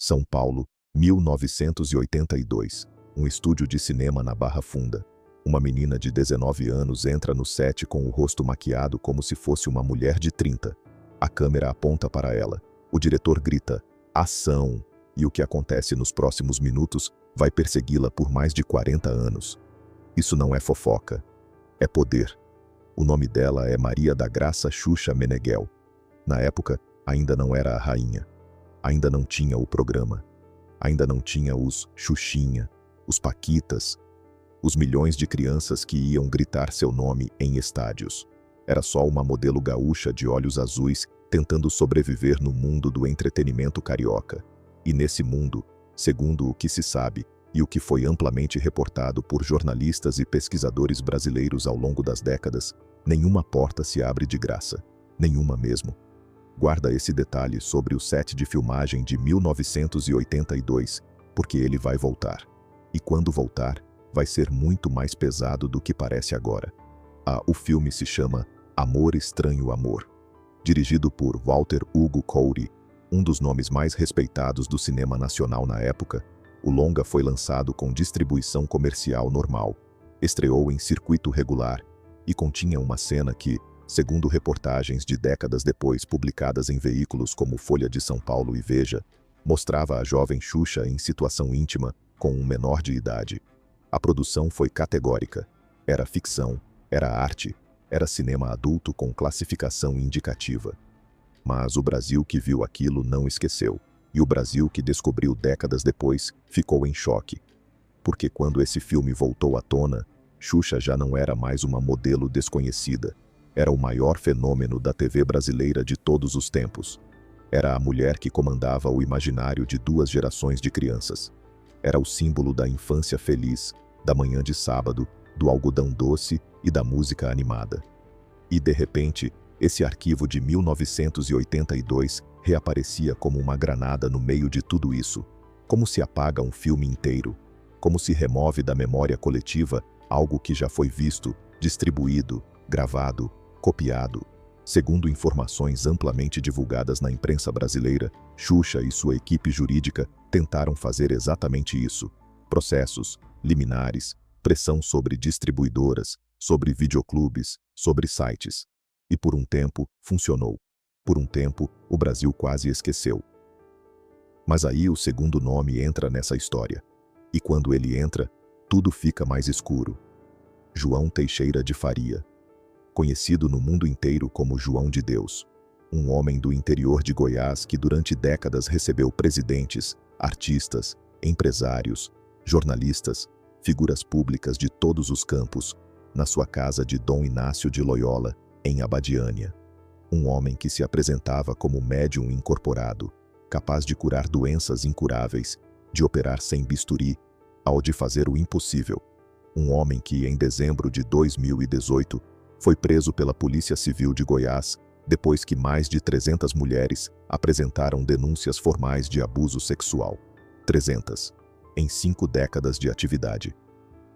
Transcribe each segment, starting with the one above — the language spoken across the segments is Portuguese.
São Paulo, 1982. Um estúdio de cinema na Barra Funda. Uma menina de 19 anos entra no set com o rosto maquiado como se fosse uma mulher de 30. A câmera aponta para ela. O diretor grita: "Ação!" E o que acontece nos próximos minutos vai persegui-la por mais de 40 anos. Isso não é fofoca. É poder. O nome dela é Maria da Graça Xuxa Meneghel. Na época, ainda não era a rainha. Ainda não tinha o programa. Ainda não tinha os Xuxinha, os Paquitas, os milhões de crianças que iam gritar seu nome em estádios. Era só uma modelo gaúcha de olhos azuis tentando sobreviver no mundo do entretenimento carioca. E nesse mundo, segundo o que se sabe e o que foi amplamente reportado por jornalistas e pesquisadores brasileiros ao longo das décadas, nenhuma porta se abre de graça. Nenhuma mesmo. Guarda esse detalhe sobre o set de filmagem de 1982, porque ele vai voltar. E quando voltar, vai ser muito mais pesado do que parece agora. O filme se chama Amor Estranho Amor. Dirigido por Walter Hugo Couri, um dos nomes mais respeitados do cinema nacional na época, o longa foi lançado com distribuição comercial normal, estreou em circuito regular e continha uma cena que, segundo reportagens de décadas depois publicadas em veículos como Folha de São Paulo e Veja, mostrava a jovem Xuxa em situação íntima com um menor de idade. A produção foi categórica. Era ficção, era arte, era cinema adulto com classificação indicativa. Mas o Brasil que viu aquilo não esqueceu. E o Brasil que descobriu décadas depois ficou em choque. Porque quando esse filme voltou à tona, Xuxa já não era mais uma modelo desconhecida. Era o maior fenômeno da TV brasileira de todos os tempos. Era a mulher que comandava o imaginário de duas gerações de crianças. Era o símbolo da infância feliz, da manhã de sábado, do algodão doce e da música animada. E, de repente, esse arquivo de 1982 reaparecia como uma granada no meio de tudo isso. Como se apaga um filme inteiro. Como se remove da memória coletiva algo que já foi visto, distribuído, gravado, copiado. Segundo informações amplamente divulgadas na imprensa brasileira, Xuxa e sua equipe jurídica tentaram fazer exatamente isso. Processos, liminares, pressão sobre distribuidoras, sobre videoclubes, sobre sites. E por um tempo, funcionou. Por um tempo, o Brasil quase esqueceu. Mas aí o segundo nome entra nessa história. E quando ele entra, tudo fica mais escuro. João Teixeira de Faria. Conhecido no mundo inteiro como João de Deus. Um homem do interior de Goiás que durante décadas recebeu presidentes, artistas, empresários, jornalistas, figuras públicas de todos os campos, na sua casa de Dom Inácio de Loyola, em Abadiânia. Um homem que se apresentava como médium incorporado, capaz de curar doenças incuráveis, de operar sem bisturi, ao de fazer o impossível. Um homem que, em dezembro de 2018, foi preso pela Polícia Civil de Goiás, depois que mais de 300 mulheres apresentaram denúncias formais de abuso sexual. 300. Em 5 décadas de atividade.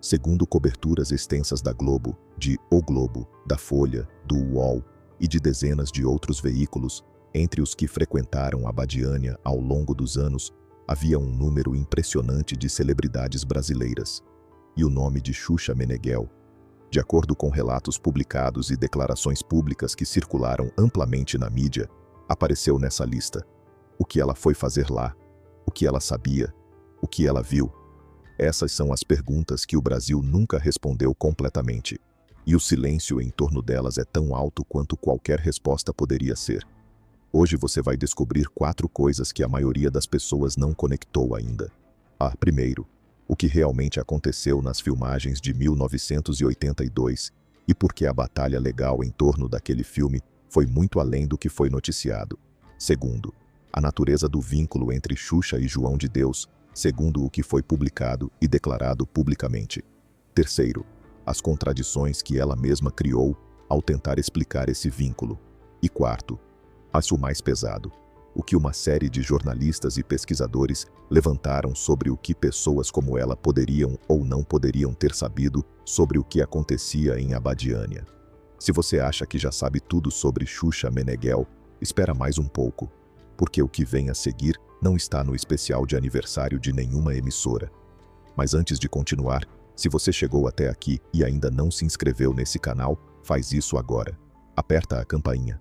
Segundo coberturas extensas da Globo, de O Globo, da Folha, do UOL e de dezenas de outros veículos, entre os que frequentaram Abadiânia ao longo dos anos, havia um número impressionante de celebridades brasileiras. E o nome de Xuxa Meneghel, de acordo com relatos publicados e declarações públicas que circularam amplamente na mídia, apareceu nessa lista. O que ela foi fazer lá? O que ela sabia? O que ela viu? Essas são as perguntas que o Brasil nunca respondeu completamente. E o silêncio em torno delas é tão alto quanto qualquer resposta poderia ser. Hoje você vai descobrir 4 coisas que a maioria das pessoas não conectou ainda. Primeiro, o que realmente aconteceu nas filmagens de 1982 e por que a batalha legal em torno daquele filme foi muito além do que foi noticiado. Segundo, a natureza do vínculo entre Xuxa e João de Deus, segundo o que foi publicado e declarado publicamente. Terceiro, as contradições que ela mesma criou ao tentar explicar esse vínculo. E quarto, acho o mais pesado, o que uma série de jornalistas e pesquisadores levantaram sobre o que pessoas como ela poderiam ou não poderiam ter sabido sobre o que acontecia em Abadiânia. Se você acha que já sabe tudo sobre Xuxa Meneghel, espera mais um pouco, porque o que vem a seguir não está no especial de aniversário de nenhuma emissora. Mas antes de continuar, se você chegou até aqui e ainda não se inscreveu nesse canal, faz isso agora. Aperta a campainha.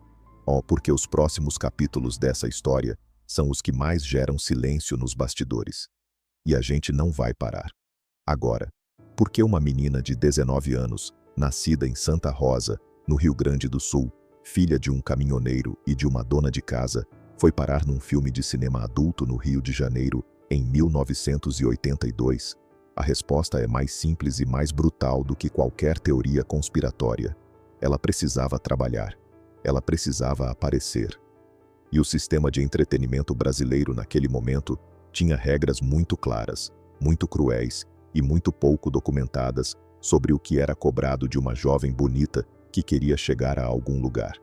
Porque os próximos capítulos dessa história são os que mais geram silêncio nos bastidores. E a gente não vai parar. Agora, por que uma menina de 19 anos, nascida em Santa Rosa, no Rio Grande do Sul, filha de um caminhoneiro e de uma dona de casa, foi parar num filme de cinema adulto no Rio de Janeiro em 1982? A resposta é mais simples e mais brutal do que qualquer teoria conspiratória. Ela precisava trabalhar. Ela precisava aparecer. E o sistema de entretenimento brasileiro naquele momento tinha regras muito claras, muito cruéis e muito pouco documentadas sobre o que era cobrado de uma jovem bonita que queria chegar a algum lugar.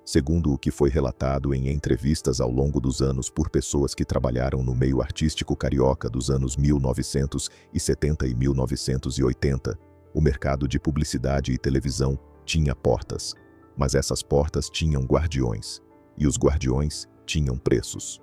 Segundo o que foi relatado em entrevistas ao longo dos anos por pessoas que trabalharam no meio artístico carioca dos anos 1970 e 1980, o mercado de publicidade e televisão tinha portas. Mas essas portas tinham guardiões. E os guardiões tinham preços.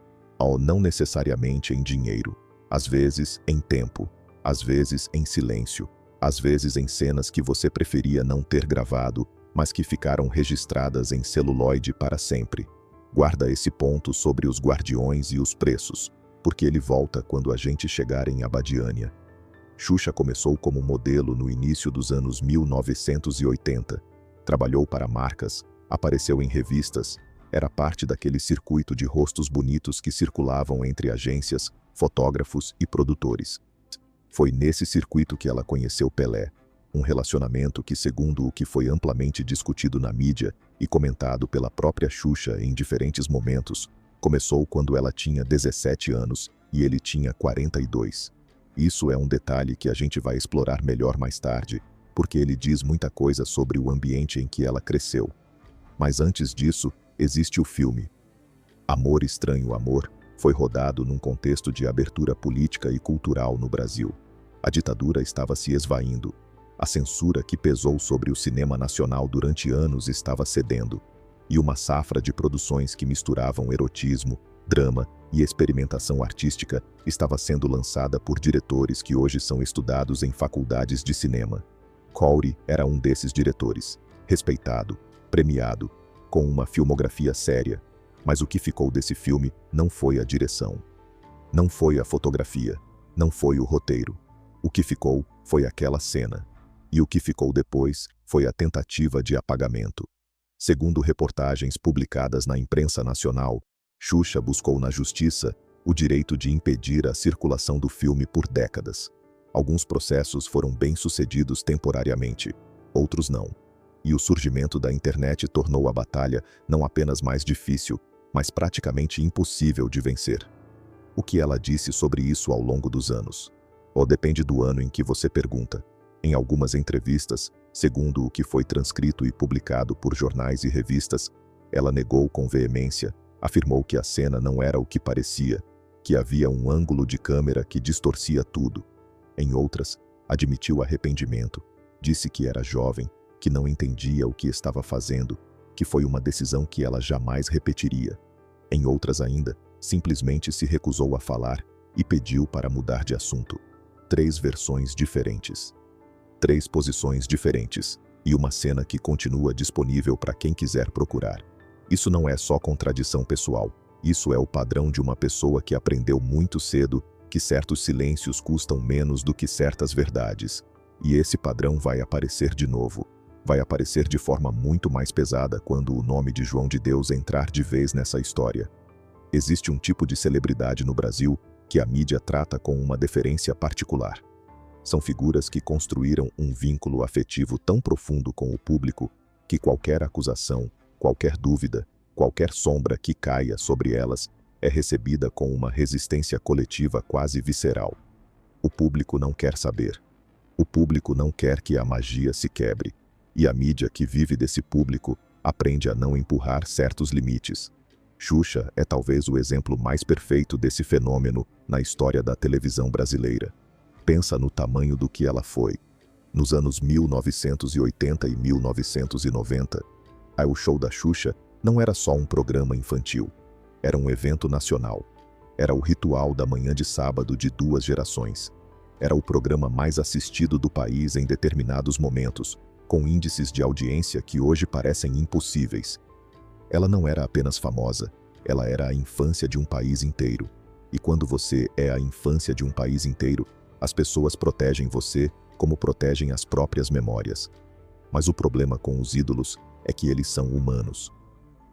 Não necessariamente em dinheiro. Às vezes em tempo. Às vezes em silêncio. Às vezes em cenas que você preferia não ter gravado, mas que ficaram registradas em celuloide para sempre. Guarda esse ponto sobre os guardiões e os preços, porque ele volta quando a gente chegar em Abadiânia. Xuxa começou como modelo no início dos anos 1980. Trabalhou para marcas, apareceu em revistas, era parte daquele circuito de rostos bonitos que circulavam entre agências, fotógrafos e produtores. Foi nesse circuito que ela conheceu Pelé, um relacionamento que, segundo o que foi amplamente discutido na mídia e comentado pela própria Xuxa em diferentes momentos, começou quando ela tinha 17 anos e ele tinha 42. Isso é um detalhe que a gente vai explorar melhor mais tarde, porque ele diz muita coisa sobre o ambiente em que ela cresceu. Mas antes disso, existe o filme. Amor Estranho Amor foi rodado num contexto de abertura política e cultural no Brasil. A ditadura estava se esvaindo. A censura que pesou sobre o cinema nacional durante anos estava cedendo. E uma safra de produções que misturavam erotismo, drama e experimentação artística estava sendo lançada por diretores que hoje são estudados em faculdades de cinema. Cowry era um desses diretores, respeitado, premiado, com uma filmografia séria. Mas o que ficou desse filme não foi a direção. Não foi a fotografia. Não foi o roteiro. O que ficou foi aquela cena. E o que ficou depois foi a tentativa de apagamento. Segundo reportagens publicadas na imprensa nacional, Xuxa buscou na justiça o direito de impedir a circulação do filme por décadas. Alguns processos foram bem-sucedidos temporariamente, outros não. E o surgimento da internet tornou a batalha não apenas mais difícil, mas praticamente impossível de vencer. O que ela disse sobre isso ao longo dos anos? Depende do ano em que você pergunta. Em algumas entrevistas, segundo o que foi transcrito e publicado por jornais e revistas, ela negou com veemência, afirmou que a cena não era o que parecia, que havia um ângulo de câmera que distorcia tudo. Em outras, admitiu arrependimento, disse que era jovem, que não entendia o que estava fazendo, que foi uma decisão que ela jamais repetiria. Em outras ainda, simplesmente se recusou a falar e pediu para mudar de assunto. 3 versões diferentes. 3 posições diferentes, e uma cena que continua disponível para quem quiser procurar. Isso não é só contradição pessoal, isso é o padrão de uma pessoa que aprendeu muito cedo que certos silêncios custam menos do que certas verdades. E esse padrão vai aparecer de novo. Vai aparecer de forma muito mais pesada quando o nome de João de Deus entrar de vez nessa história. Existe um tipo de celebridade no Brasil que a mídia trata com uma deferência particular. São figuras que construíram um vínculo afetivo tão profundo com o público que qualquer acusação, qualquer dúvida, qualquer sombra que caia sobre elas é recebida com uma resistência coletiva quase visceral. O público não quer saber. O público não quer que a magia se quebre. E a mídia que vive desse público aprende a não empurrar certos limites. Xuxa é talvez o exemplo mais perfeito desse fenômeno na história da televisão brasileira. Pensa no tamanho do que ela foi. Nos anos 1980 e 1990, o show da Xuxa não era só um programa infantil. Era um evento nacional. Era o ritual da manhã de sábado de 2 gerações. Era o programa mais assistido do país em determinados momentos, com índices de audiência que hoje parecem impossíveis. Ela não era apenas famosa, ela era a infância de um país inteiro. E quando você é a infância de um país inteiro, as pessoas protegem você como protegem as próprias memórias. Mas o problema com os ídolos é que eles são humanos.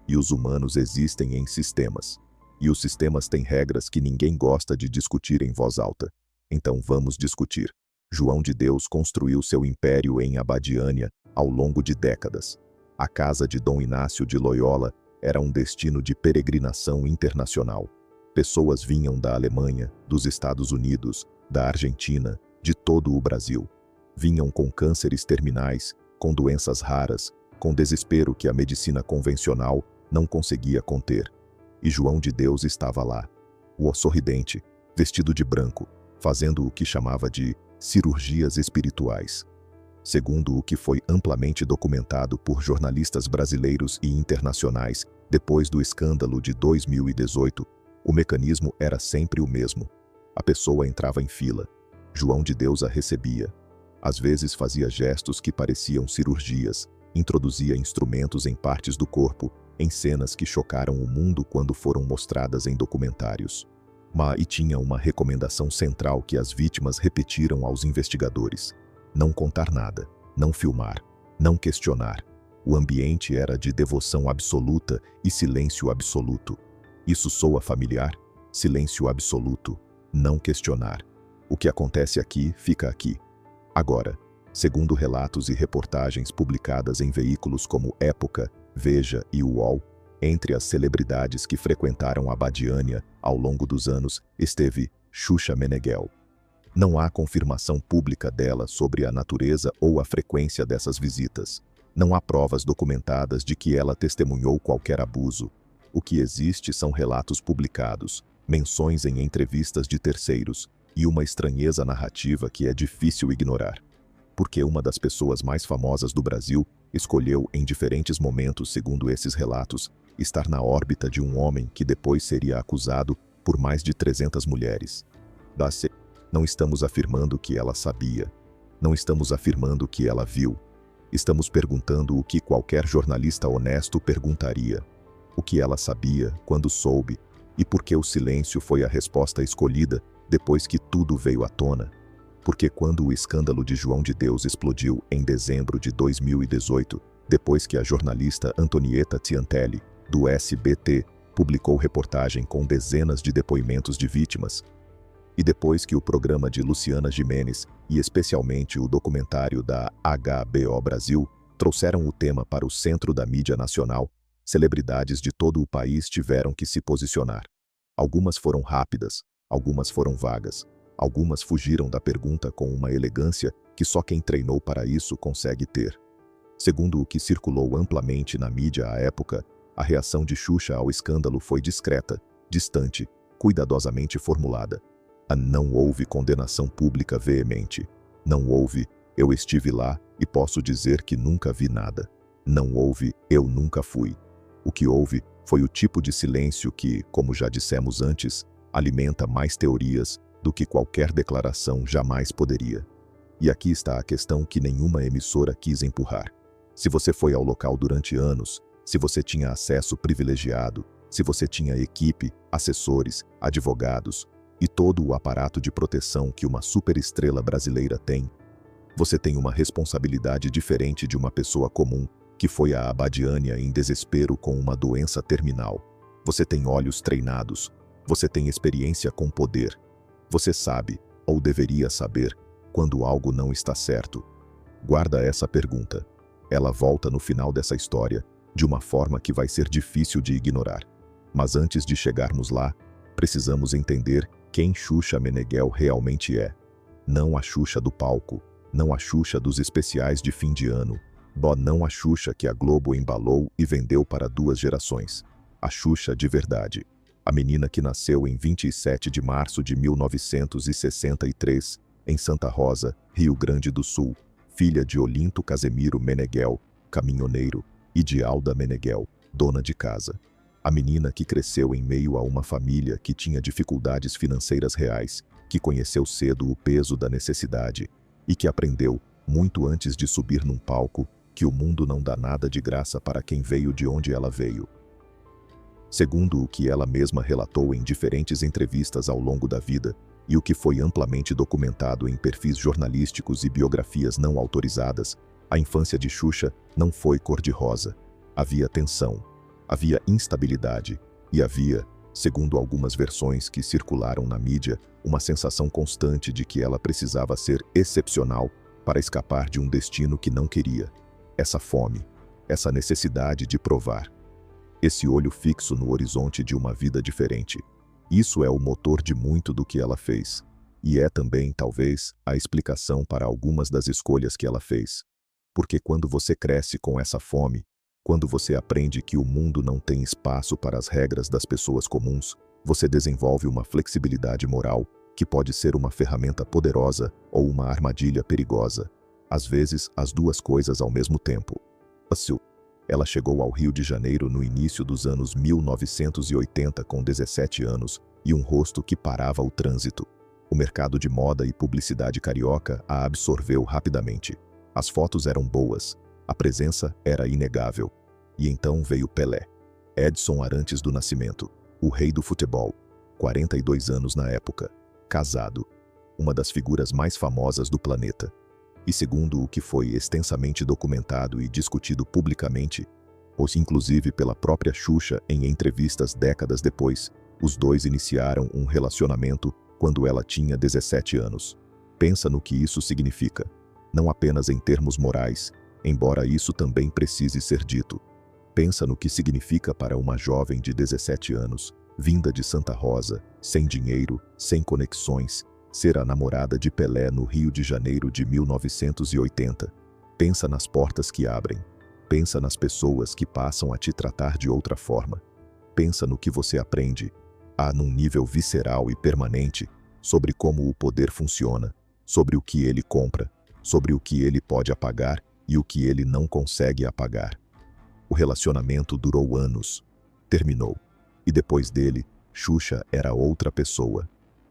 E os humanos existem em sistemas. E os sistemas têm regras que ninguém gosta de discutir em voz alta. Então vamos discutir. João de Deus construiu seu império em Abadiânia ao longo de décadas. A casa de Dom Inácio de Loyola era um destino de peregrinação internacional. Pessoas vinham da Alemanha, dos Estados Unidos, da Argentina, de todo o Brasil. Vinham com cânceres terminais, com doenças raras, com desespero que a medicina convencional não conseguia conter. E João de Deus estava lá, o sorridente, vestido de branco, fazendo o que chamava de cirurgias espirituais. Segundo o que foi amplamente documentado por jornalistas brasileiros e internacionais, depois do escândalo de 2018, o mecanismo era sempre o mesmo. A pessoa entrava em fila. João de Deus a recebia. Às vezes fazia gestos que pareciam cirurgias, introduzia instrumentos em partes do corpo, em cenas que chocaram o mundo quando foram mostradas em documentários. E tinha uma recomendação central que as vítimas repetiram aos investigadores: não contar nada, não filmar, não questionar. O ambiente era de devoção absoluta e silêncio absoluto. Isso soa familiar? Silêncio absoluto, não questionar. O que acontece aqui, fica aqui. Agora, segundo relatos e reportagens publicadas em veículos como Época, Veja e UOL, entre as celebridades que frequentaram Abadiânia ao longo dos anos esteve Xuxa Meneghel. Não há confirmação pública dela sobre a natureza ou a frequência dessas visitas. Não há provas documentadas de que ela testemunhou qualquer abuso. O que existe são relatos publicados, menções em entrevistas de terceiros e uma estranheza narrativa que é difícil ignorar. Porque uma das pessoas mais famosas do Brasil escolheu, em diferentes momentos, segundo esses relatos, estar na órbita de um homem que depois seria acusado por mais de 300 mulheres. Não estamos afirmando que ela sabia. Não estamos afirmando que ela viu. Estamos perguntando o que qualquer jornalista honesto perguntaria. O que ela sabia, quando soube, e por que o silêncio foi a resposta escolhida depois que tudo veio à tona. Porque quando o escândalo de João de Deus explodiu em dezembro de 2018, depois que a jornalista Antonieta Ciantelli, do SBT, publicou reportagem com dezenas de depoimentos de vítimas, e depois que o programa de Luciana Gimenez, e especialmente o documentário da HBO Brasil, trouxeram o tema para o centro da mídia nacional, celebridades de todo o país tiveram que se posicionar. Algumas foram rápidas, algumas foram vagas, algumas fugiram da pergunta com uma elegância que só quem treinou para isso consegue ter. Segundo o que circulou amplamente na mídia à época, a reação de Xuxa ao escândalo foi discreta, distante, cuidadosamente formulada. Não houve condenação pública veemente. Não houve, eu estive lá e posso dizer que nunca vi nada. Não houve, eu nunca fui. O que houve foi o tipo de silêncio que, como já dissemos antes, alimenta mais teorias do que qualquer declaração jamais poderia. E aqui está a questão que nenhuma emissora quis empurrar. Se você foi ao local durante anos, se você tinha acesso privilegiado, se você tinha equipe, assessores, advogados e todo o aparato de proteção que uma superestrela brasileira tem, você tem uma responsabilidade diferente de uma pessoa comum que foi a Abadiânia em desespero com uma doença terminal. Você tem olhos treinados, você tem experiência com poder. Você sabe, ou deveria saber, quando algo não está certo. Guarda essa pergunta. Ela volta no final dessa história, de uma forma que vai ser difícil de ignorar. Mas antes de chegarmos lá, precisamos entender quem Xuxa Meneghel realmente é. Não a Xuxa do palco, não a Xuxa dos especiais de fim de ano, não a Xuxa que a Globo embalou e vendeu para 2 gerações. A Xuxa de verdade. A menina que nasceu em 27 de março de 1963, em Santa Rosa, Rio Grande do Sul, filha de Olinto Casemiro Meneghel, caminhoneiro, e de Alda Meneghel, dona de casa. A menina que cresceu em meio a uma família que tinha dificuldades financeiras reais, que conheceu cedo o peso da necessidade e que aprendeu, muito antes de subir num palco, que o mundo não dá nada de graça para quem veio de onde ela veio. Segundo o que ela mesma relatou em diferentes entrevistas ao longo da vida, e o que foi amplamente documentado em perfis jornalísticos e biografias não autorizadas, a infância de Xuxa não foi cor-de-rosa. Havia tensão, havia instabilidade e havia, segundo algumas versões que circularam na mídia, uma sensação constante de que ela precisava ser excepcional para escapar de um destino que não queria. Essa fome, essa necessidade de provar. Esse olho fixo no horizonte de uma vida diferente. Isso é o motor de muito do que ela fez. E é também, talvez, a explicação para algumas das escolhas que ela fez. Porque quando você cresce com essa fome, quando você aprende que o mundo não tem espaço para as regras das pessoas comuns, você desenvolve uma flexibilidade moral que pode ser uma ferramenta poderosa ou uma armadilha perigosa. Às vezes, as duas coisas ao mesmo tempo. Ela chegou ao Rio de Janeiro no início dos anos 1980 com 17 anos e um rosto que parava o trânsito. O mercado de moda e publicidade carioca a absorveu rapidamente. As fotos eram boas, a presença era inegável. E então veio Pelé. Edson Arantes do Nascimento, o rei do futebol, 42 anos na época, casado, uma das figuras mais famosas do planeta. E segundo o que foi extensamente documentado e discutido publicamente, ou inclusive pela própria Xuxa em entrevistas décadas depois, os dois iniciaram um relacionamento quando ela tinha 17 anos. Pensa no que isso significa, não apenas em termos morais, embora isso também precise ser dito. Pensa no que significa para uma jovem de 17 anos, vinda de Santa Rosa, sem dinheiro, sem conexões, ser a namorada de Pelé no Rio de Janeiro de 1980. Pensa nas portas que abrem. Pensa nas pessoas que passam a te tratar de outra forma. Pensa no que você aprende, num nível visceral e permanente, sobre como o poder funciona, sobre o que ele compra, sobre o que ele pode apagar e o que ele não consegue apagar. O relacionamento durou anos. Terminou. E depois dele, Xuxa era outra pessoa.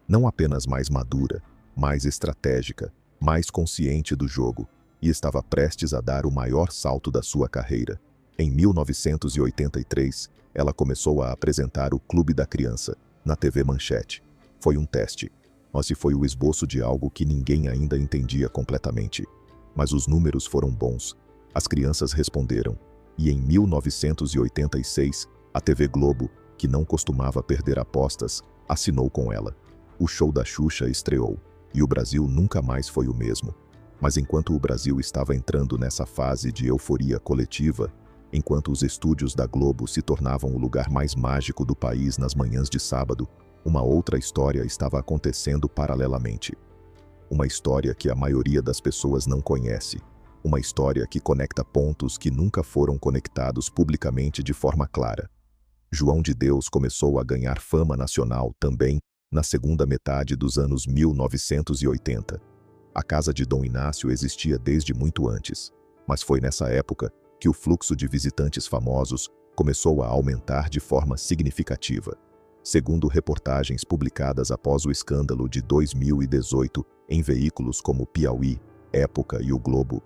Não apenas mais madura, mais estratégica, mais consciente do jogo, e estava prestes a dar o maior salto da sua carreira. Em 1983, ela começou a apresentar o Clube da Criança, na TV Manchete. Foi um teste, mas foi o esboço de algo que ninguém ainda entendia completamente. Mas os números foram bons, as crianças responderam, e em 1986, a TV Globo, que não costumava perder apostas, assinou com ela. O show da Xuxa estreou, e o Brasil nunca mais foi o mesmo. Mas enquanto o Brasil estava entrando nessa fase de euforia coletiva, enquanto os estúdios da Globo se tornavam o lugar mais mágico do país nas manhãs de sábado, uma outra história estava acontecendo paralelamente. Uma história que a maioria das pessoas não conhece. Uma história que conecta pontos que nunca foram conectados publicamente de forma clara. João de Deus começou a ganhar fama nacional também na segunda metade dos anos 1980. A casa de Dom Inácio existia desde muito antes, mas foi nessa época que o fluxo de visitantes famosos começou a aumentar de forma significativa. Segundo reportagens publicadas após o escândalo de 2018 em veículos como Piauí, Época e O Globo,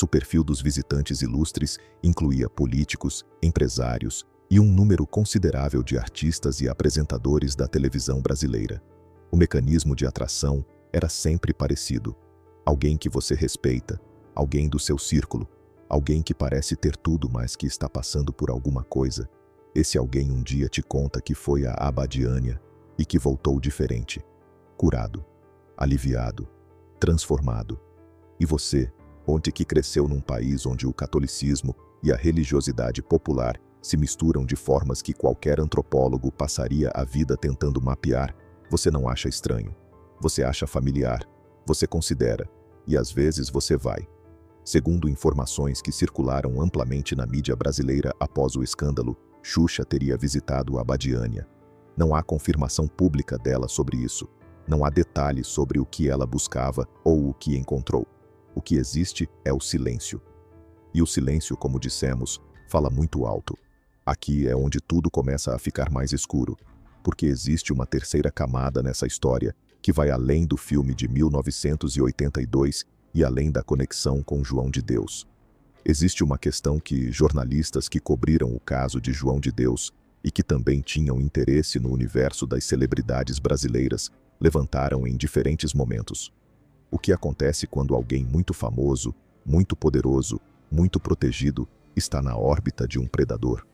o perfil dos visitantes ilustres incluía políticos, empresários e um número considerável de artistas e apresentadores da televisão brasileira. O mecanismo de atração era sempre parecido. Alguém que você respeita, alguém do seu círculo, alguém que parece ter tudo, mas que está passando por alguma coisa. Esse alguém um dia te conta que foi a Abadiânia e que voltou diferente, curado, aliviado, transformado. E você, onde que cresceu num país onde o catolicismo e a religiosidade popular se misturam de formas que qualquer antropólogo passaria a vida tentando mapear, você não acha estranho. Você acha familiar, você considera, e às vezes você vai. Segundo informações que circularam amplamente na mídia brasileira após o escândalo, Xuxa teria visitado a Abadiânia. Não há confirmação pública dela sobre isso. Não há detalhes sobre o que ela buscava ou o que encontrou. O que existe é o silêncio. E o silêncio, como dissemos, fala muito alto. Aqui é onde tudo começa a ficar mais escuro, porque existe uma terceira camada nessa história que vai além do filme de 1982 e além da conexão com João de Deus. Existe uma questão que jornalistas que cobriram o caso de João de Deus e que também tinham interesse no universo das celebridades brasileiras levantaram em diferentes momentos. O que acontece quando alguém muito famoso, muito poderoso, muito protegido está na órbita de um predador?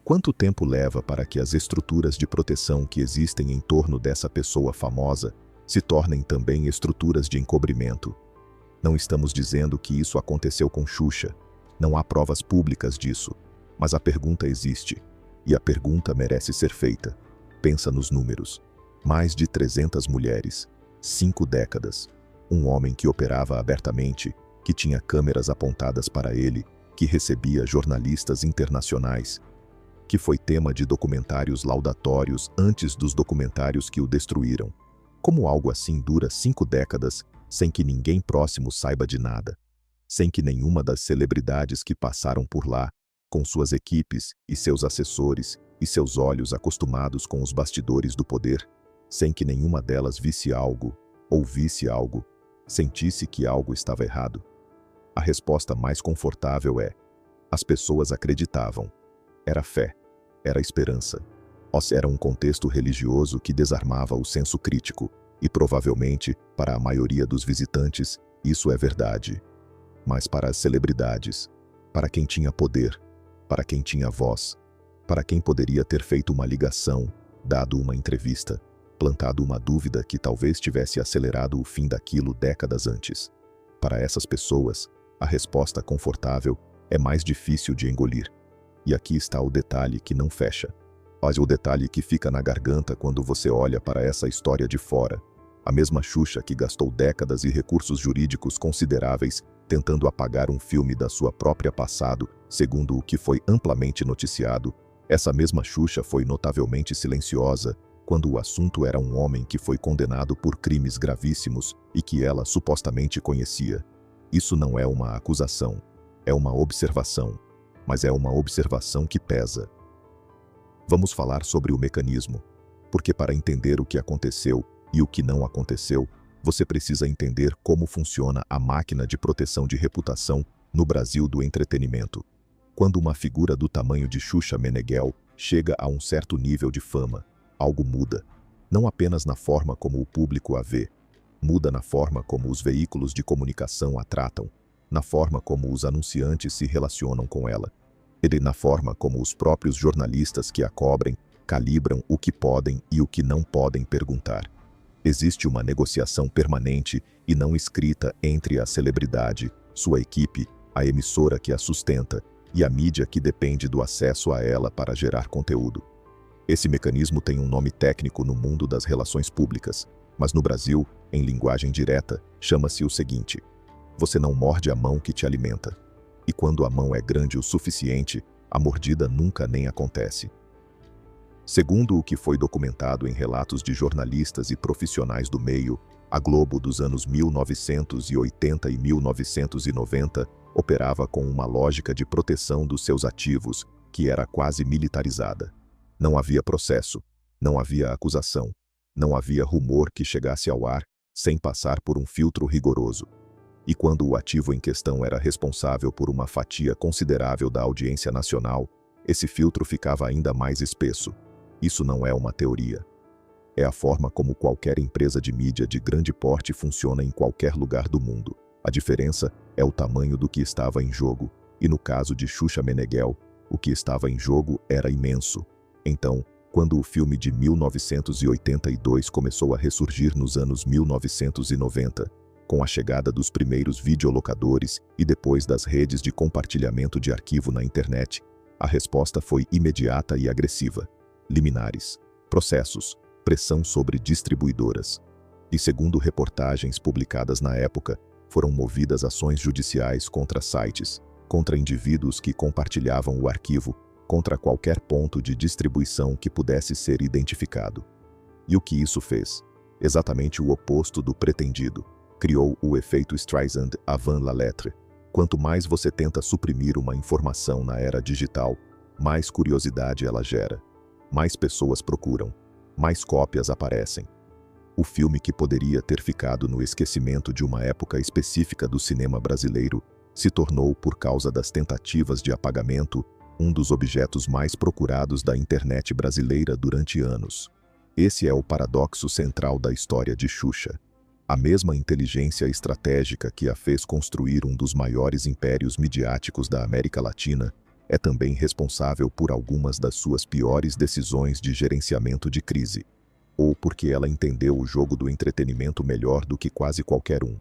Quanto tempo leva para que as estruturas de proteção que existem em torno dessa pessoa famosa se tornem também estruturas de encobrimento? Não estamos dizendo que isso aconteceu com Xuxa. Não há provas públicas disso. Mas a pergunta existe. E a pergunta merece ser feita. Pensa nos números. Mais de 300 mulheres. 5 décadas. Um homem que operava abertamente, que tinha câmeras apontadas para ele, que recebia jornalistas internacionais, que foi tema de documentários laudatórios antes dos documentários que o destruíram. Como algo assim dura 5 décadas sem que ninguém próximo saiba de nada? Sem que nenhuma das celebridades que passaram por lá, com suas equipes e seus assessores e seus olhos acostumados com os bastidores do poder, sem que nenhuma delas visse algo, ouvisse algo, sentisse que algo estava errado? A resposta mais confortável é: as pessoas acreditavam. Era fé, era esperança. Era um contexto religioso que desarmava o senso crítico, e provavelmente, para a maioria dos visitantes, isso é verdade. Mas para as celebridades, para quem tinha poder, para quem tinha voz, para quem poderia ter feito uma ligação, dado uma entrevista, plantado uma dúvida que talvez tivesse acelerado o fim daquilo décadas antes. Para essas pessoas, a resposta confortável é mais difícil de engolir. E aqui está o detalhe que não fecha. Mas o detalhe que fica na garganta quando você olha para essa história de fora. A mesma Xuxa que gastou décadas e recursos jurídicos consideráveis tentando apagar um filme da sua própria passado, segundo o que foi amplamente noticiado, essa mesma Xuxa foi notavelmente silenciosa quando o assunto era um homem que foi condenado por crimes gravíssimos e que ela supostamente conhecia. Isso não é uma acusação, é uma observação, mas é uma observação que pesa. Vamos falar sobre o mecanismo, porque para entender o que aconteceu e o que não aconteceu, você precisa entender como funciona a máquina de proteção de reputação no Brasil do entretenimento. Quando uma figura do tamanho de Xuxa Meneghel chega a um certo nível de fama, algo muda. Não apenas na forma como o público a vê, muda na forma como os veículos de comunicação a tratam, na forma como os anunciantes se relacionam com ela, e na forma como os próprios jornalistas que a cobrem calibram o que podem e o que não podem perguntar. Existe uma negociação permanente e não escrita entre a celebridade, sua equipe, a emissora que a sustenta e a mídia que depende do acesso a ela para gerar conteúdo. Esse mecanismo tem um nome técnico no mundo das relações públicas, mas no Brasil, em linguagem direta, chama-se o seguinte: você não morde a mão que te alimenta. E quando a mão é grande o suficiente, a mordida nunca nem acontece. Segundo o que foi documentado em relatos de jornalistas e profissionais do meio, a Globo dos anos 1980 e 1990 operava com uma lógica de proteção dos seus ativos que era quase militarizada. Não havia processo, não havia acusação, não havia rumor que chegasse ao ar sem passar por um filtro rigoroso. E quando o ativo em questão era responsável por uma fatia considerável da audiência nacional, esse filtro ficava ainda mais espesso. Isso não é uma teoria. É a forma como qualquer empresa de mídia de grande porte funciona em qualquer lugar do mundo. A diferença é o tamanho do que estava em jogo, e no caso de Xuxa Meneghel, o que estava em jogo era imenso. Então, quando o filme de 1982 começou a ressurgir nos anos 1990, com a chegada dos primeiros videolocadores e depois das redes de compartilhamento de arquivo na internet, a resposta foi imediata e agressiva. Liminares, processos, pressão sobre distribuidoras. E segundo reportagens publicadas na época, foram movidas ações judiciais contra sites, contra indivíduos que compartilhavam o arquivo, contra qualquer ponto de distribuição que pudesse ser identificado. E o que isso fez? Exatamente o oposto do pretendido. Criou o efeito Streisand avant la lettre. Quanto mais você tenta suprimir uma informação na era digital, mais curiosidade ela gera. Mais pessoas procuram. Mais cópias aparecem. O filme que poderia ter ficado no esquecimento de uma época específica do cinema brasileiro se tornou, por causa das tentativas de apagamento, um dos objetos mais procurados da internet brasileira durante anos. Esse é o paradoxo central da história de Xuxa. A mesma inteligência estratégica que a fez construir um dos maiores impérios midiáticos da América Latina é também responsável por algumas das suas piores decisões de gerenciamento de crise. Ou porque ela entendeu o jogo do entretenimento melhor do que quase qualquer um.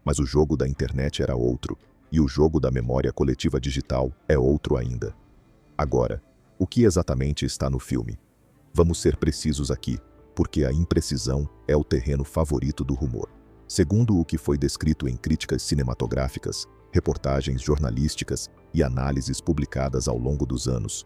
Mas o jogo da internet era outro, e o jogo da memória coletiva digital é outro ainda. Agora, o que exatamente está no filme? Vamos ser precisos aqui, porque a imprecisão é o terreno favorito do rumor. Segundo o que foi descrito em críticas cinematográficas, reportagens jornalísticas e análises publicadas ao longo dos anos,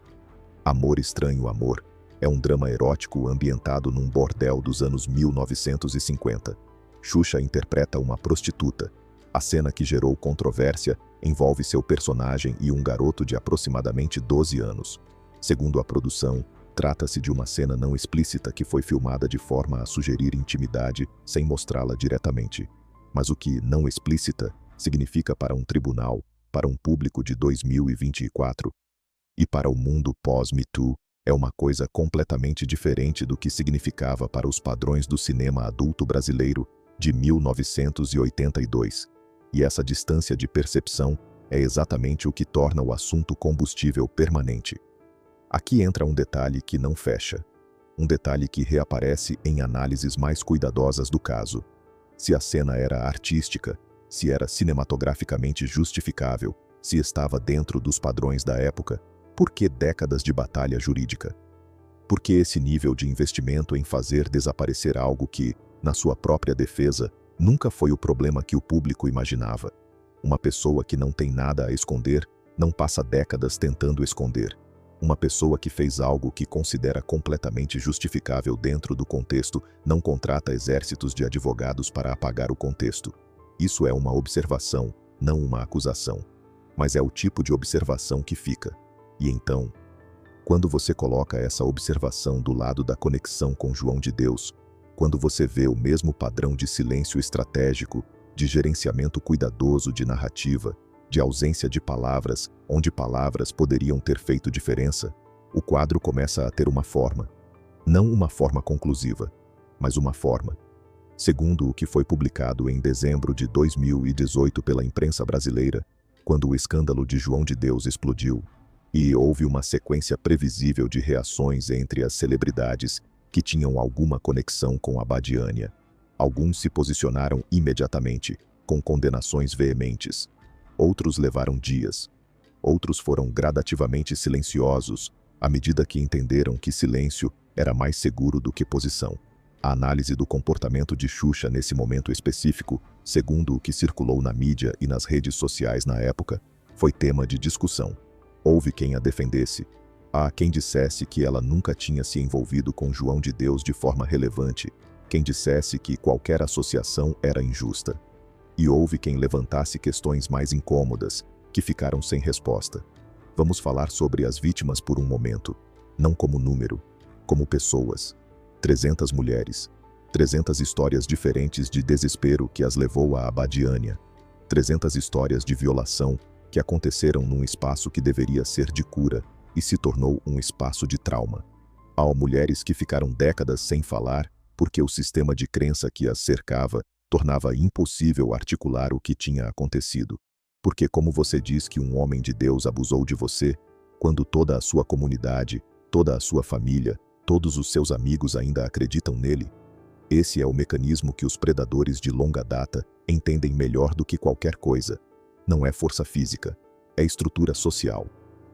Amor Estranho Amor é um drama erótico ambientado num bordel dos anos 1950. Xuxa interpreta uma prostituta. A cena que gerou controvérsia envolve seu personagem e um garoto de aproximadamente 12 anos. Segundo a produção, trata-se de uma cena não explícita que foi filmada de forma a sugerir intimidade sem mostrá-la diretamente. Mas o que não explícita significa para um tribunal, para um público de 2024 e para o mundo pós-Me Too, é uma coisa completamente diferente do que significava para os padrões do cinema adulto brasileiro de 1982. E essa distância de percepção é exatamente o que torna o assunto combustível permanente. Aqui entra um detalhe que não fecha. Um detalhe que reaparece em análises mais cuidadosas do caso. Se a cena era artística, se era cinematograficamente justificável, se estava dentro dos padrões da época, por que décadas de batalha jurídica? Por que esse nível de investimento em fazer desaparecer algo que, na sua própria defesa, nunca foi o problema que o público imaginava? Uma pessoa que não tem nada a esconder, não passa décadas tentando esconder. Uma pessoa que fez algo que considera completamente justificável dentro do contexto, não contrata exércitos de advogados para apagar o contexto. Isso é uma observação, não uma acusação. Mas é o tipo de observação que fica. E então, quando você coloca essa observação do lado da conexão com João de Deus, quando você vê o mesmo padrão de silêncio estratégico, de gerenciamento cuidadoso de narrativa, de ausência de palavras, onde palavras poderiam ter feito diferença, o quadro começa a ter uma forma. Não uma forma conclusiva, mas uma forma. Segundo o que foi publicado em dezembro de 2018 pela imprensa brasileira, quando o escândalo de João de Deus explodiu, e houve uma sequência previsível de reações entre as celebridades que tinham alguma conexão com a Badiânia. Alguns se posicionaram imediatamente, com condenações veementes. Outros levaram dias. Outros foram gradativamente silenciosos, à medida que entenderam que silêncio era mais seguro do que posição. A análise do comportamento de Xuxa nesse momento específico, segundo o que circulou na mídia e nas redes sociais na época, foi tema de discussão. Houve quem a defendesse. Há quem dissesse que ela nunca tinha se envolvido com João de Deus de forma relevante, quem dissesse que qualquer associação era injusta. E houve quem levantasse questões mais incômodas, que ficaram sem resposta. Vamos falar sobre as vítimas por um momento, não como número, como pessoas. 300 mulheres, 300 histórias diferentes de desespero que as levou à Abadiânia, 300 histórias de violação que aconteceram num espaço que deveria ser de cura e se tornou um espaço de trauma. Há mulheres que ficaram décadas sem falar porque o sistema de crença que as cercava tornava impossível articular o que tinha acontecido. Porque como você diz que um homem de Deus abusou de você, quando toda a sua comunidade, toda a sua família, todos os seus amigos ainda acreditam nele? Esse é o mecanismo que os predadores de longa data entendem melhor do que qualquer coisa. Não é força física, é estrutura social.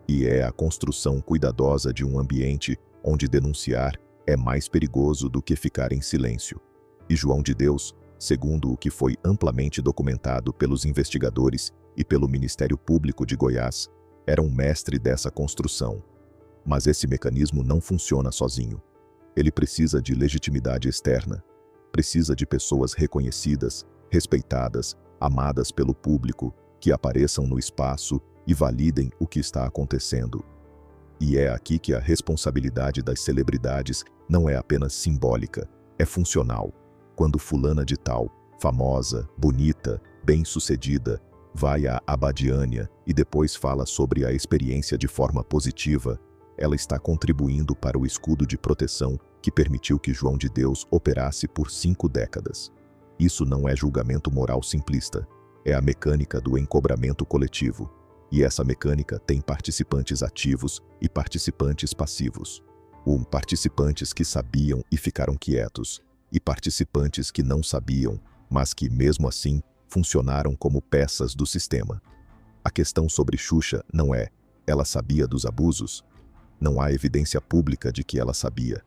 E é a construção cuidadosa de um ambiente onde denunciar é mais perigoso do que ficar em silêncio. E João de Deus, segundo o que foi amplamente documentado pelos investigadores e pelo Ministério Público de Goiás, era um mestre dessa construção. Mas esse mecanismo não funciona sozinho. Ele precisa de legitimidade externa. Precisa de pessoas reconhecidas, respeitadas, amadas pelo público, que apareçam no espaço e validem o que está acontecendo. E é aqui que a responsabilidade das celebridades não é apenas simbólica, é funcional. Quando fulana de tal, famosa, bonita, bem-sucedida, vai à Abadiânia e depois fala sobre a experiência de forma positiva, ela está contribuindo para o escudo de proteção que permitiu que João de Deus operasse por 5 décadas. Isso não é julgamento moral simplista, é a mecânica do encobramento coletivo. E essa mecânica tem participantes ativos e participantes passivos. Participantes que sabiam e ficaram quietos, e participantes que não sabiam, mas que, mesmo assim, funcionaram como peças do sistema. A questão sobre Xuxa não é: ela sabia dos abusos? Não há evidência pública de que ela sabia.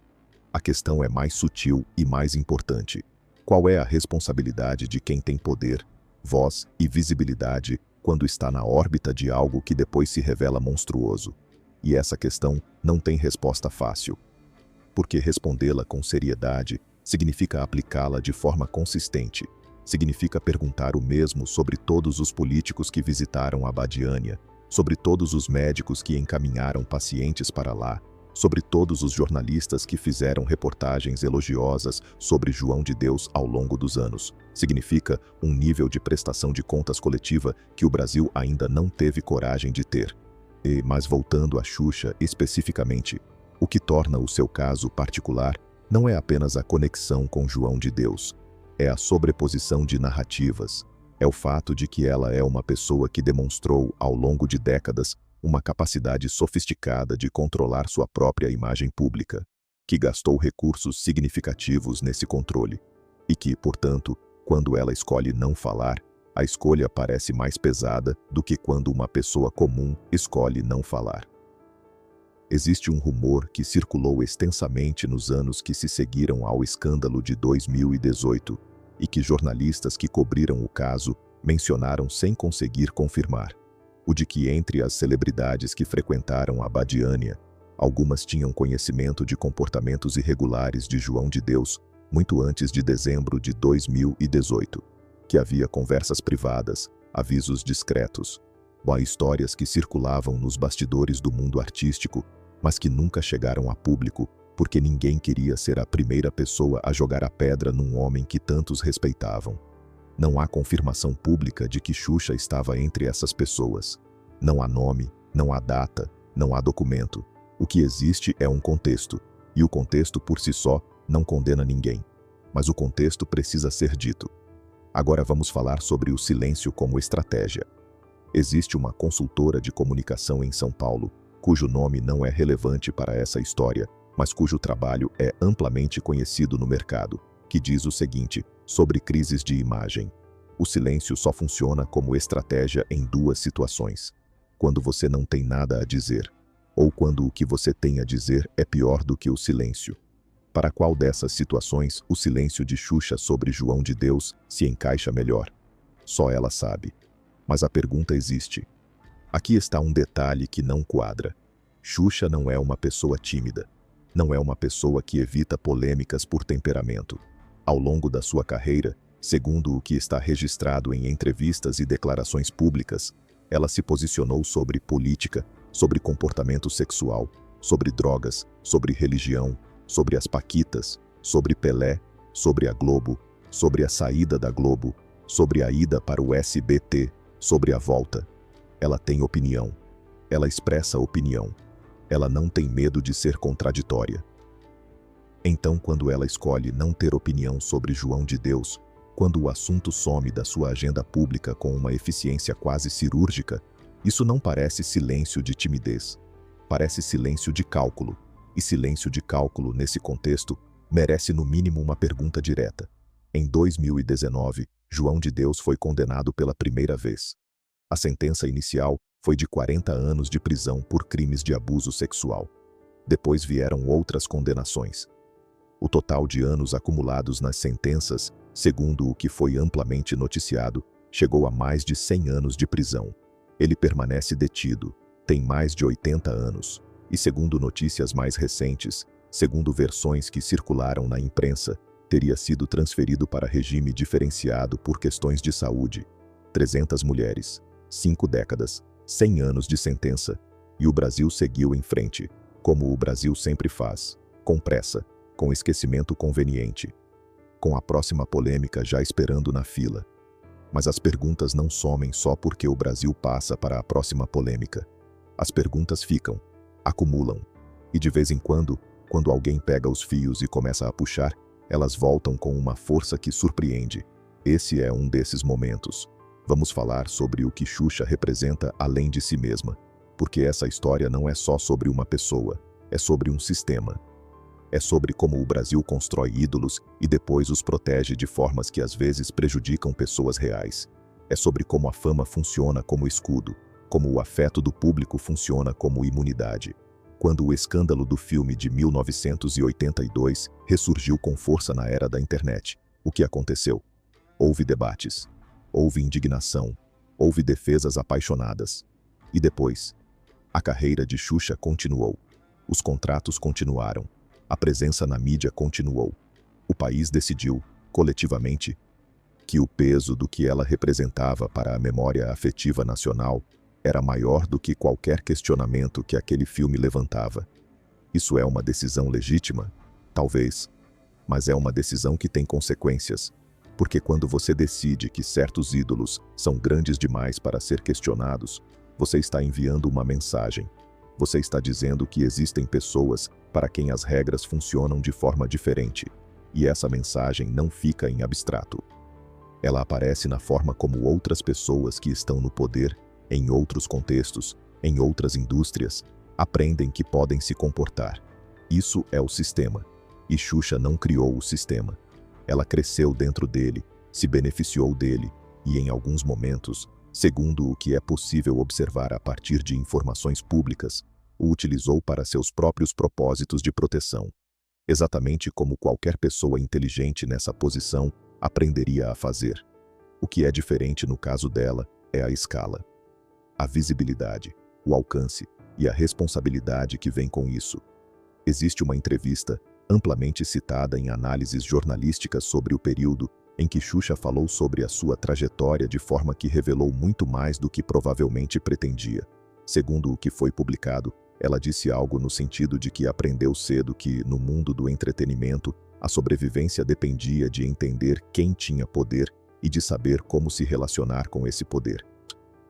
A questão é mais sutil e mais importante. Qual é a responsabilidade de quem tem poder, voz e visibilidade quando está na órbita de algo que depois se revela monstruoso? E essa questão não tem resposta fácil. Porque respondê-la com seriedade significa aplicá-la de forma consistente. Significa perguntar o mesmo sobre todos os políticos que visitaram a Abadiânia, sobre todos os médicos que encaminharam pacientes para lá, sobre todos os jornalistas que fizeram reportagens elogiosas sobre João de Deus ao longo dos anos. Significa um nível de prestação de contas coletiva que o Brasil ainda não teve coragem de ter. Mas voltando a Xuxa especificamente, o que torna o seu caso particular não é apenas a conexão com João de Deus, é a sobreposição de narrativas, é o fato de que ela é uma pessoa que demonstrou ao longo de décadas uma capacidade sofisticada de controlar sua própria imagem pública, que gastou recursos significativos nesse controle, e que, portanto, quando ela escolhe não falar, a escolha parece mais pesada do que quando uma pessoa comum escolhe não falar. Existe um rumor que circulou extensamente nos anos que se seguiram ao escândalo de 2018 e que jornalistas que cobriram o caso mencionaram sem conseguir confirmar. O de que entre as celebridades que frequentaram a Abadiânia, algumas tinham conhecimento de comportamentos irregulares de João de Deus muito antes de dezembro de 2018, que havia conversas privadas, avisos discretos, histórias que circulavam nos bastidores do mundo artístico, mas que nunca chegaram a público, porque ninguém queria ser a primeira pessoa a jogar a pedra num homem que tantos respeitavam. Não há confirmação pública de que Xuxa estava entre essas pessoas. Não há nome, não há data, não há documento. O que existe é um contexto, e o contexto por si só não condena ninguém. Mas o contexto precisa ser dito. Agora vamos falar sobre o silêncio como estratégia. Existe uma consultora de comunicação em São Paulo, cujo nome não é relevante para essa história, mas cujo trabalho é amplamente conhecido no mercado, que diz o seguinte sobre crises de imagem: o silêncio só funciona como estratégia em 2 situações: quando você não tem nada a dizer, ou quando o que você tem a dizer é pior do que o silêncio. Para qual dessas situações o silêncio de Xuxa sobre João de Deus se encaixa melhor? Só ela sabe. Mas a pergunta existe. Aqui está um detalhe que não quadra. Xuxa não é uma pessoa tímida. Não é uma pessoa que evita polêmicas por temperamento. Ao longo da sua carreira, segundo o que está registrado em entrevistas e declarações públicas, ela se posicionou sobre política, sobre comportamento sexual, sobre drogas, sobre religião, sobre as paquitas, sobre Pelé, sobre a Globo, sobre a saída da Globo, sobre a ida para o SBT, sobre a volta. Ela tem opinião. Ela expressa opinião. Ela não tem medo de ser contraditória. Então, quando ela escolhe não ter opinião sobre João de Deus, quando o assunto some da sua agenda pública com uma eficiência quase cirúrgica, isso não parece silêncio de timidez. Parece silêncio de cálculo. E silêncio de cálculo, nesse contexto, merece no mínimo uma pergunta direta. Em 2019, João de Deus foi condenado pela primeira vez. A sentença inicial foi de 40 anos de prisão por crimes de abuso sexual. Depois vieram outras condenações. O total de anos acumulados nas sentenças, segundo o que foi amplamente noticiado, chegou a mais de 100 anos de prisão. Ele permanece detido, tem mais de 80 anos, e segundo notícias mais recentes, segundo versões que circularam na imprensa, teria sido transferido para regime diferenciado por questões de saúde. 300 mulheres, 5 décadas, 100 anos de sentença, E o Brasil seguiu em frente, como o Brasil sempre faz, com pressa, com esquecimento conveniente, com a próxima polêmica já esperando na fila. Mas as perguntas não somem só porque o Brasil passa para a próxima polêmica. As perguntas ficam, acumulam, e de vez em quando alguém pega os fios e começa a puxar, elas voltam com uma força que surpreende. Esse é um desses momentos. Vamos falar sobre o que Xuxa representa além de si mesma, porque essa história não é só sobre uma pessoa, é sobre um sistema. É sobre como o Brasil constrói ídolos e depois os protege de formas que às vezes prejudicam pessoas reais. É sobre como a fama funciona como escudo, como o afeto do público funciona como imunidade. Quando o escândalo do filme de 1982 ressurgiu com força na era da internet, o que aconteceu? Houve debates, houve indignação, houve defesas apaixonadas. E depois, a carreira de Xuxa continuou. Os contratos continuaram. A presença na mídia continuou. O país decidiu, coletivamente, que o peso do que ela representava para a memória afetiva nacional era maior do que qualquer questionamento que aquele filme levantava. Isso é uma decisão legítima? Talvez. Mas é uma decisão que tem consequências. Porque quando você decide que certos ídolos são grandes demais para ser questionados, você está enviando uma mensagem. Você está dizendo que existem pessoas para quem as regras funcionam de forma diferente. E essa mensagem não fica em abstrato. Ela aparece na forma como outras pessoas que estão no poder, em outros contextos, em outras indústrias, aprendem que podem se comportar. Isso é o sistema. E Xuxa não criou o sistema. Ela cresceu dentro dele, se beneficiou dele e, em alguns momentos, segundo o que é possível observar a partir de informações públicas, o utilizou para seus próprios propósitos de proteção. Exatamente como qualquer pessoa inteligente nessa posição aprenderia a fazer. O que é diferente no caso dela é a escala. A visibilidade, o alcance e a responsabilidade que vem com isso. Existe uma entrevista, amplamente citada em análises jornalísticas sobre o período, em que Xuxa falou sobre a sua trajetória de forma que revelou muito mais do que provavelmente pretendia. Segundo o que foi publicado, ela disse algo no sentido de que aprendeu cedo que, no mundo do entretenimento, a sobrevivência dependia de entender quem tinha poder e de saber como se relacionar com esse poder.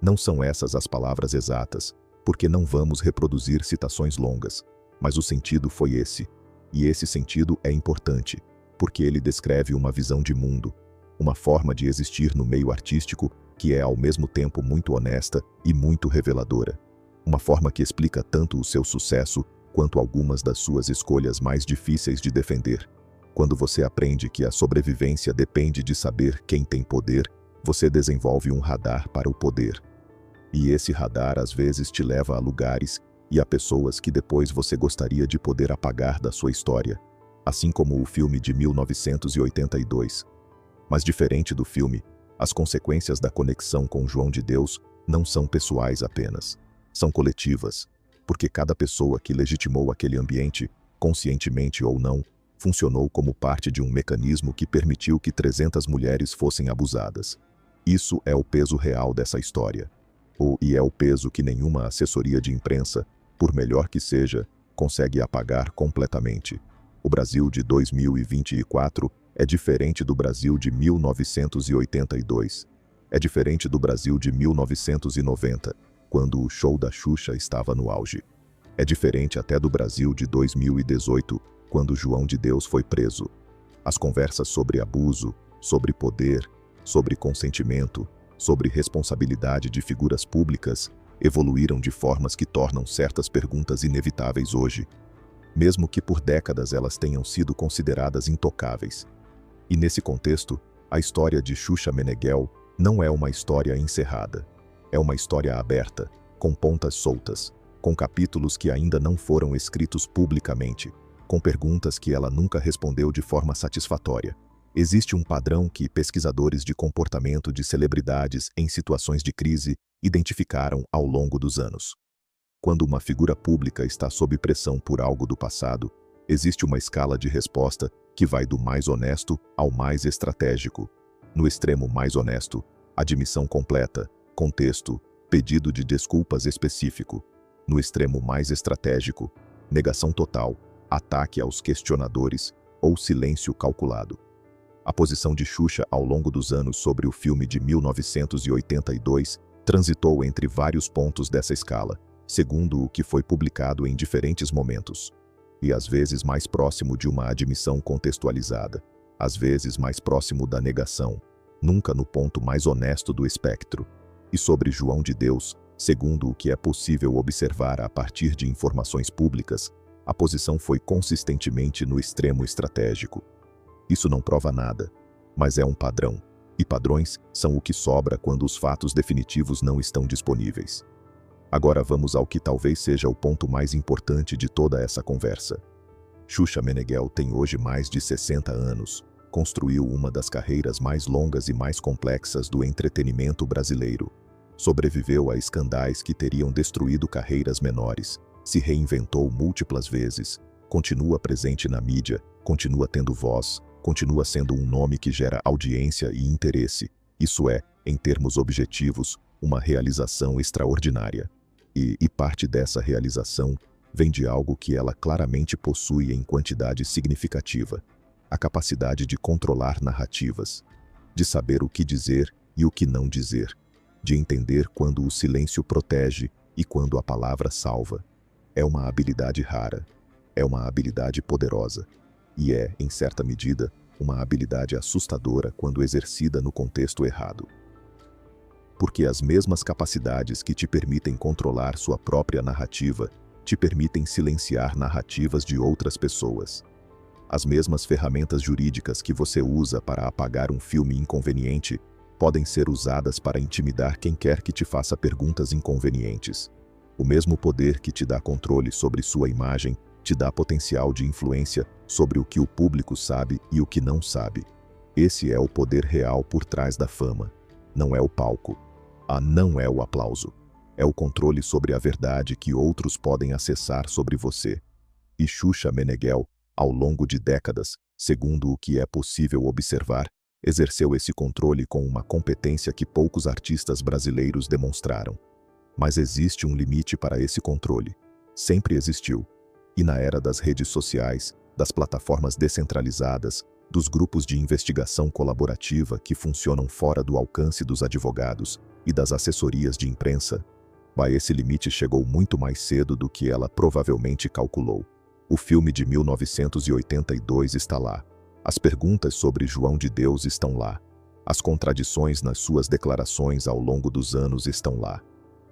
Não são essas as palavras exatas, porque não vamos reproduzir citações longas, mas o sentido foi esse. E esse sentido é importante, porque ele descreve uma visão de mundo, uma forma de existir no meio artístico que é ao mesmo tempo muito honesta e muito reveladora. Uma forma que explica tanto o seu sucesso quanto algumas das suas escolhas mais difíceis de defender. Quando você aprende que a sobrevivência depende de saber quem tem poder, você desenvolve um radar para o poder. E esse radar às vezes te leva a lugares e a pessoas que depois você gostaria de poder apagar da sua história, assim como o filme de 1982. Mas diferente do filme, as consequências da conexão com João de Deus não são pessoais apenas, são coletivas, porque cada pessoa que legitimou aquele ambiente, conscientemente ou não, funcionou como parte de um mecanismo que permitiu que 300 mulheres fossem abusadas. Isso é o peso real dessa história. E é o peso que nenhuma assessoria de imprensa, por melhor que seja, consegue apagar completamente. O Brasil de 2024 é diferente do Brasil de 1982. É diferente do Brasil de 1990, quando o show da Xuxa estava no auge. É diferente até do Brasil de 2018, quando João de Deus foi preso. As conversas sobre abuso, sobre poder, sobre consentimento, sobre responsabilidade de figuras públicas evoluíram de formas que tornam certas perguntas inevitáveis hoje, mesmo que por décadas elas tenham sido consideradas intocáveis. E nesse contexto, a história de Xuxa Meneghel não é uma história encerrada. É uma história aberta, com pontas soltas, com capítulos que ainda não foram escritos publicamente, com perguntas que ela nunca respondeu de forma satisfatória. Existe um padrão que pesquisadores de comportamento de celebridades em situações de crise identificaram ao longo dos anos. Quando uma figura pública está sob pressão por algo do passado, existe uma escala de resposta que vai do mais honesto ao mais estratégico. No extremo mais honesto, admissão completa, contexto, pedido de desculpas específico. No extremo mais estratégico, negação total, ataque aos questionadores ou silêncio calculado. A posição de Xuxa ao longo dos anos sobre o filme de 1982 transitou entre vários pontos dessa escala, segundo o que foi publicado em diferentes momentos. E às vezes mais próximo de uma admissão contextualizada, às vezes mais próximo da negação, nunca no ponto mais honesto do espectro. E sobre João de Deus, segundo o que é possível observar a partir de informações públicas, a posição foi consistentemente no extremo estratégico. Isso não prova nada, mas é um padrão, e padrões são o que sobra quando os fatos definitivos não estão disponíveis. Agora vamos ao que talvez seja o ponto mais importante de toda essa conversa. Xuxa Meneghel tem hoje mais de 60 anos, construiu uma das carreiras mais longas e mais complexas do entretenimento brasileiro. Sobreviveu a escandais que teriam destruído carreiras menores, se reinventou múltiplas vezes, continua presente na mídia, continua tendo voz, continua sendo um nome que gera audiência e interesse. Isso é, em termos objetivos, uma realização extraordinária. E parte dessa realização vem de algo que ela claramente possui em quantidade significativa: a capacidade de controlar narrativas, de saber o que dizer e o que não dizer, de entender quando o silêncio protege e quando a palavra salva. É uma habilidade rara, é uma habilidade poderosa, e é, em certa medida, uma habilidade assustadora quando exercida no contexto errado. Porque as mesmas capacidades que te permitem controlar sua própria narrativa te permitem silenciar narrativas de outras pessoas. As mesmas ferramentas jurídicas que você usa para apagar um filme inconveniente podem ser usadas para intimidar quem quer que te faça perguntas inconvenientes. O mesmo poder que te dá controle sobre sua imagem te dá potencial de influência sobre o que o público sabe e o que não sabe. Esse é o poder real por trás da fama. Não é o palco. Não é o aplauso. É o controle sobre a verdade que outros podem acessar sobre você. E Xuxa Meneghel, ao longo de décadas, segundo o que é possível observar, exerceu esse controle com uma competência que poucos artistas brasileiros demonstraram. Mas existe um limite para esse controle. Sempre existiu. E na era das redes sociais, das plataformas descentralizadas, dos grupos de investigação colaborativa que funcionam fora do alcance dos advogados e das assessorias de imprensa, esse limite chegou muito mais cedo do que ela provavelmente calculou. O filme de 1982 está lá. As perguntas sobre João de Deus estão lá. As contradições nas suas declarações ao longo dos anos estão lá.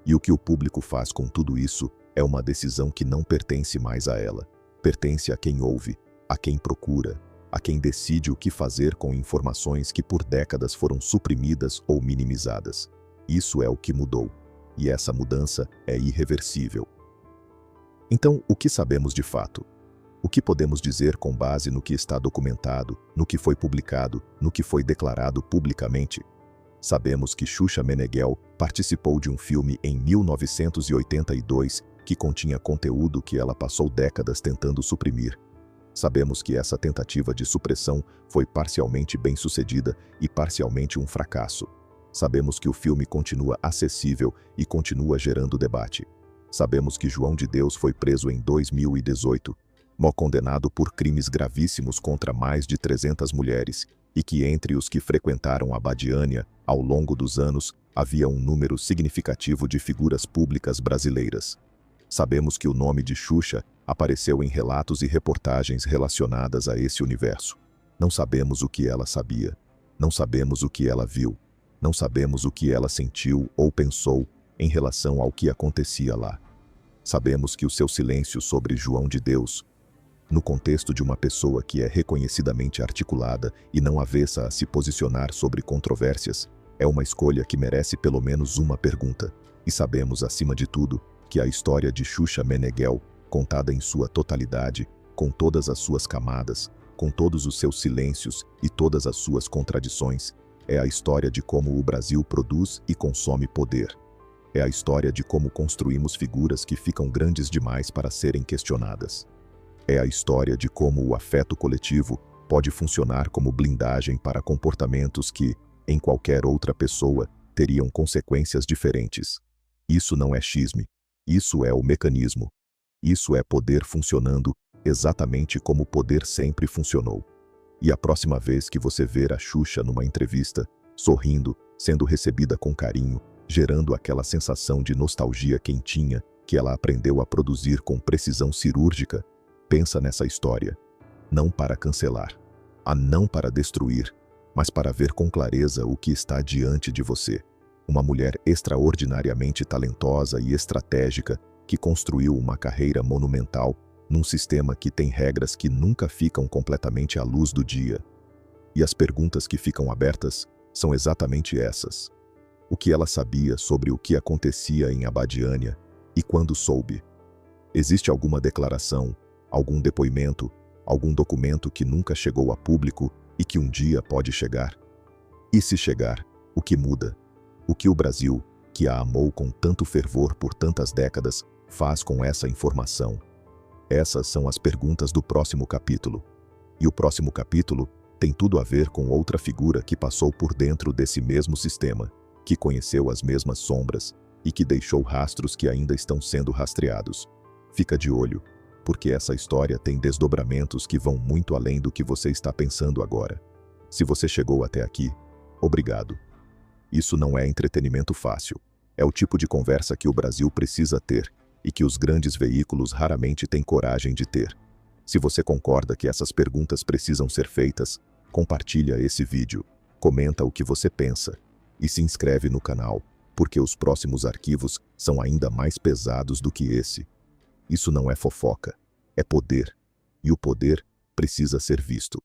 E o que o público faz com tudo isso é uma decisão que não pertence mais a ela. Pertence a quem ouve, a quem procura, a quem decide o que fazer com informações que por décadas foram suprimidas ou minimizadas. Isso é o que mudou. E essa mudança é irreversível. Então, o que sabemos de fato? O que podemos dizer com base no que está documentado, no que foi publicado, no que foi declarado publicamente? Sabemos que Xuxa Meneghel participou de um filme em 1982 que continha conteúdo que ela passou décadas tentando suprimir. Sabemos que essa tentativa de supressão foi parcialmente bem-sucedida e parcialmente um fracasso. Sabemos que o filme continua acessível e continua gerando debate. Sabemos que João de Deus foi preso em 2018, condenado por crimes gravíssimos contra mais de 300 mulheres, e que entre os que frequentaram a Badiânia, ao longo dos anos, havia um número significativo de figuras públicas brasileiras. Sabemos que o nome de Xuxa apareceu em relatos e reportagens relacionadas a esse universo. Não sabemos o que ela sabia. Não sabemos o que ela viu. Não sabemos o que ela sentiu ou pensou em relação ao que acontecia lá. Sabemos que o seu silêncio sobre João de Deus, no contexto de uma pessoa que é reconhecidamente articulada e não avessa a se posicionar sobre controvérsias, é uma escolha que merece pelo menos uma pergunta. E sabemos, acima de tudo, que a história de Xuxa Meneghel, contada em sua totalidade, com todas as suas camadas, com todos os seus silêncios e todas as suas contradições, é a história de como o Brasil produz e consome poder. É a história de como construímos figuras que ficam grandes demais para serem questionadas. É a história de como o afeto coletivo pode funcionar como blindagem para comportamentos que, em qualquer outra pessoa, teriam consequências diferentes. Isso não é xisme. Isso é o mecanismo. Isso é poder funcionando exatamente como o poder sempre funcionou. E a próxima vez que você ver a Xuxa numa entrevista, sorrindo, sendo recebida com carinho, gerando aquela sensação de nostalgia quentinha que ela aprendeu a produzir com precisão cirúrgica, pensa nessa história. Não para cancelar, não para destruir, mas para ver com clareza o que está diante de você. Uma mulher extraordinariamente talentosa e estratégica que construiu uma carreira monumental num sistema que tem regras que nunca ficam completamente à luz do dia. E as perguntas que ficam abertas são exatamente essas. O que ela sabia sobre o que acontecia em Abadiânia e quando soube? Existe alguma declaração, algum depoimento, algum documento que nunca chegou a público e que um dia pode chegar? E se chegar, o que muda? O que o Brasil, que a amou com tanto fervor por tantas décadas, faz com essa informação? Essas são as perguntas do próximo capítulo. E o próximo capítulo tem tudo a ver com outra figura que passou por dentro desse mesmo sistema, que conheceu as mesmas sombras e que deixou rastros que ainda estão sendo rastreados. Fica de olho, porque essa história tem desdobramentos que vão muito além do que você está pensando agora. Se você chegou até aqui, obrigado. Isso não é entretenimento fácil. É o tipo de conversa que o Brasil precisa ter e que os grandes veículos raramente têm coragem de ter. Se você concorda que essas perguntas precisam ser feitas, compartilha esse vídeo, comenta o que você pensa e se inscreve no canal, porque os próximos arquivos são ainda mais pesados do que esse. Isso não é fofoca, é poder, e o poder precisa ser visto.